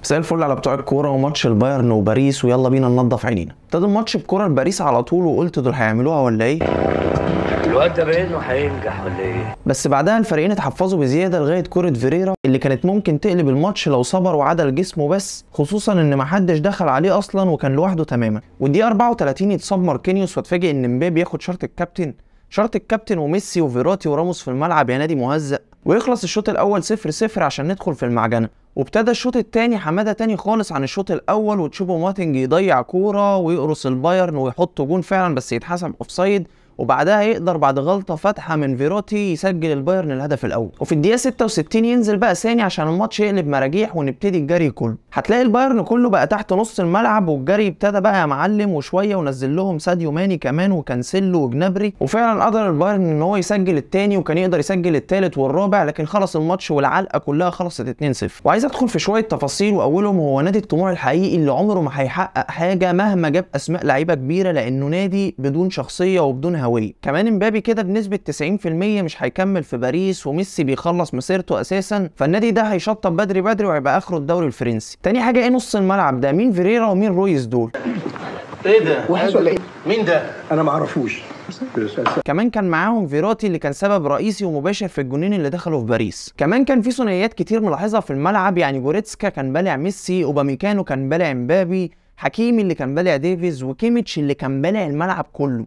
مساء الفل على بتوع الكوره وماتش البايرن وباريس، ويلا بينا ننضف عينينا. ابتدى الماتش بكوره لباريس على طول، وقلت دول هيعملوها ولا ايه؟ الواد ده باين انه هينجح ولا ايه؟ بس بعدها الفريقين اتحفظوا بزياده لغايه كوره فيريرا اللي كانت ممكن تقلب الماتش لو صبر وعدل جسمه بس، خصوصا ان محدش دخل عليه اصلا وكان لوحده تماما. والدقيقه 34 يتصاب ماركينيوس، واتفاجئ ان مبابي ياخد شرط الكابتن وميسي وفيراتي وراموس في الملعب يا نادي مهزأ، ويخلص الشوط الاول 0-0 عشان ندخل في المعجنه. وابتدى الشوط الثاني حماده تاني خالص عن الشوط الاول، وتشوبو ماتنج يضيع كوره ويقرص البايرن ويحط جون فعلا بس يتحسب اوفسايد، وبعدها يقدر بعد غلطه فاتحه من فيراتي يسجل البايرن الهدف الاول. وفي الدقيقه 66 ينزل بقى ثاني عشان الماتش يقلب مراجيح ونبتدي الجري كله. هتلاقي البايرن كله بقى تحت نص الملعب، والجري ابتدى بقى يا معلم، وشويه ونزل لهم ساديو ماني كمان وكانسيلو وجنابري، وفعلا قدر البايرن ان هو يسجل الثاني، وكان يقدر يسجل الثالث والرابع، لكن خلص الماتش والعلقه كلها خلصت 2-0. وعايز ادخل في شويه تفاصيل، واولهم هو نادي الطموح الحقيقي اللي عمره ما هيحقق حاجه مهما جاب اسماء لعيبه كبيره، لانه نادي بدون شخصيه وبدون هويه. كمان امبابي كده بنسبه 90% مش هيكمل في باريس، وميسي بيخلص مسيرته اساسا، فالنادي ده هيشطب بدري بدري وهيبقى اخره الدوري الفرنسي. تاني حاجه ايه نص الملعب ده؟ مين فيريرا ومين رويس دول؟ ايه ده؟ وحش ولا ايه؟ مين ده؟ انا ما اعرفوش. كمان كان معاهم فيراتي اللي كان سبب رئيسي ومباشر في الجونين اللي دخلوا في باريس. كمان كان في ثنائيات كتير ملاحظها في الملعب، يعني جوريتسكا كان بالع ميسي، اوباميكانو كان بالع امبابي، حكيمي اللي كان بالع ديفيز، وكيميتش اللي كان بالع الملعب كله.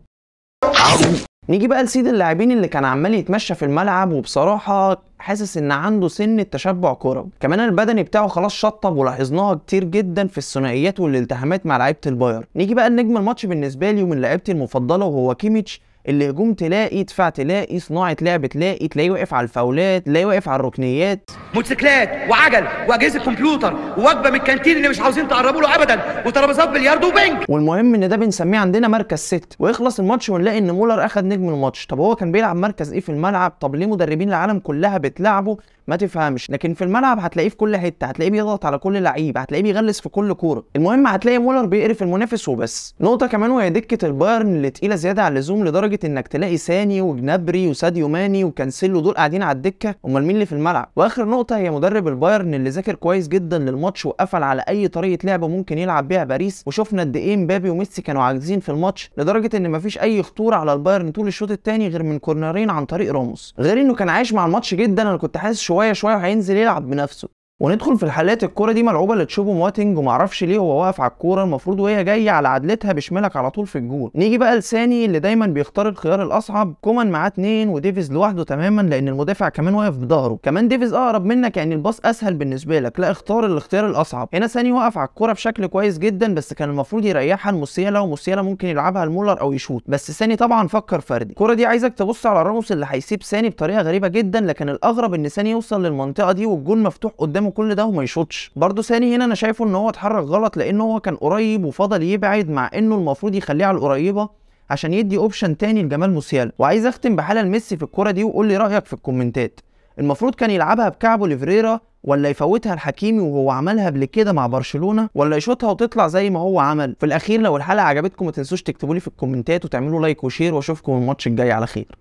نيجي بقى لسيد اللاعبين اللي كان عمال يتمشى في الملعب، وبصراحه حاسس ان عنده سن التشبع كروي. كمان البدني بتاعه خلاص شطب، ولاحظناها كتير جدا في الثنائيات والالتحامات مع لعيبه البايرن. نيجي بقى لنجم الماتش بالنسبه لي ومن لعيبتي المفضله، وهو كيميتش، اللي هجوم تلاقي، دفاع تلاقي، صناعه لعب تلاقيه واقف على الفاولات، تلاقيه واقف على الركنيات، موتوسيكلات وعجل واجهزه كمبيوتر ووجبه من الكانتين اللي مش عاوزين تقربوا له ابدا، وترابيزات بلياردو وبنج. والمهم ان ده بنسميه عندنا مركز ست. ويخلص الماتش ونلاقي ان مولر اخد نجم الماتش. طب هو كان بيلعب مركز ايه في الملعب؟ طب ليه مدربين العالم كلها بتلعبه؟ ما تفهمش، لكن في الملعب هتلاقيه في كل حته، هتلاقيه بيضغط على كل لعيب، هتلاقيه بيغلس في كل كوره. المهم هتلاقي مولر بيقرف المنافس وبس. نقطه كمان وهي دكه البايرن اللي تقيله زياده عن اللزوم، لدرجه انك تلاقي ساني وجنابري وساديو ماني وكانسيلو دول قاعدين على الدكه، امال مين اللي في الملعب؟ واخر نقطه هي مدرب البايرن اللي ذاكر كويس جدا للماتش، وقفل على اي طريقه لعبه ممكن يلعب بيها باريس. وشفنا قد ايه مبابي وميسي كانوا عاجزين في الماتش، لدرجه ان مفيش اي خطوره على البايرن طول الشوط الثاني غير من كورنرين عن طريق راموس. غير انه كان عايش مع الماتش جدا، انا كنت حاسس شويه هينزل يلعب بنفسه. وندخل في الحالات. الكوره دي ملعوبه لتشوبو مواتنج، ومعرفش ليه هو واقف على الكوره، المفروض وهي جايه على عدلتها بشمالك على طول في الجول. نيجي بقى لساني اللي دايما بيختار الخيار الاصعب. كومان معاه 2 وديفيز لوحده تماما، لان المدافع كمان واقف بظهره. كمان ديفيز اقرب منك، يعني الباص اسهل بالنسبه لك، لا اختار الاختيار الاصعب. هنا ساني واقف على الكوره بشكل كويس جدا، بس كان المفروض يريحها لموسيالا، وموسيالا ممكن يلعبها لمولر او يشوط، بس ساني طبعا فكر فردي. الكوره دي عايزك تبص على راموس اللي هيسيب ساني بطريقه غريبه جدا، لكن الاغرب ان ساني يوصل للمنطقه دي والجول مفتوح قدامه كل ده وما يشوط. برضه ثاني هنا انا شايفه ان هو اتحرك غلط، لانه هو كان قريب وفضل يبعد، مع انه المفروض يخليه على القريبه عشان يدي اوبشن تاني لجمال موسيالا. وعايز اختم بحاله لميسي في الكوره دي، وقول لي رايك في الكومنتات. المفروض كان يلعبها بكعبه لفريرا، ولا يفوتها لحكيمي وهو عملها قبل كده مع برشلونه، ولا يشوطها وتطلع زي ما هو عمل؟ في الاخير لو الحلقه عجبتكم ما تنسوش تكتبوا لي في الكومنتات، وتعملوا لايك وشير، واشوفكم الماتش الجاي على خير.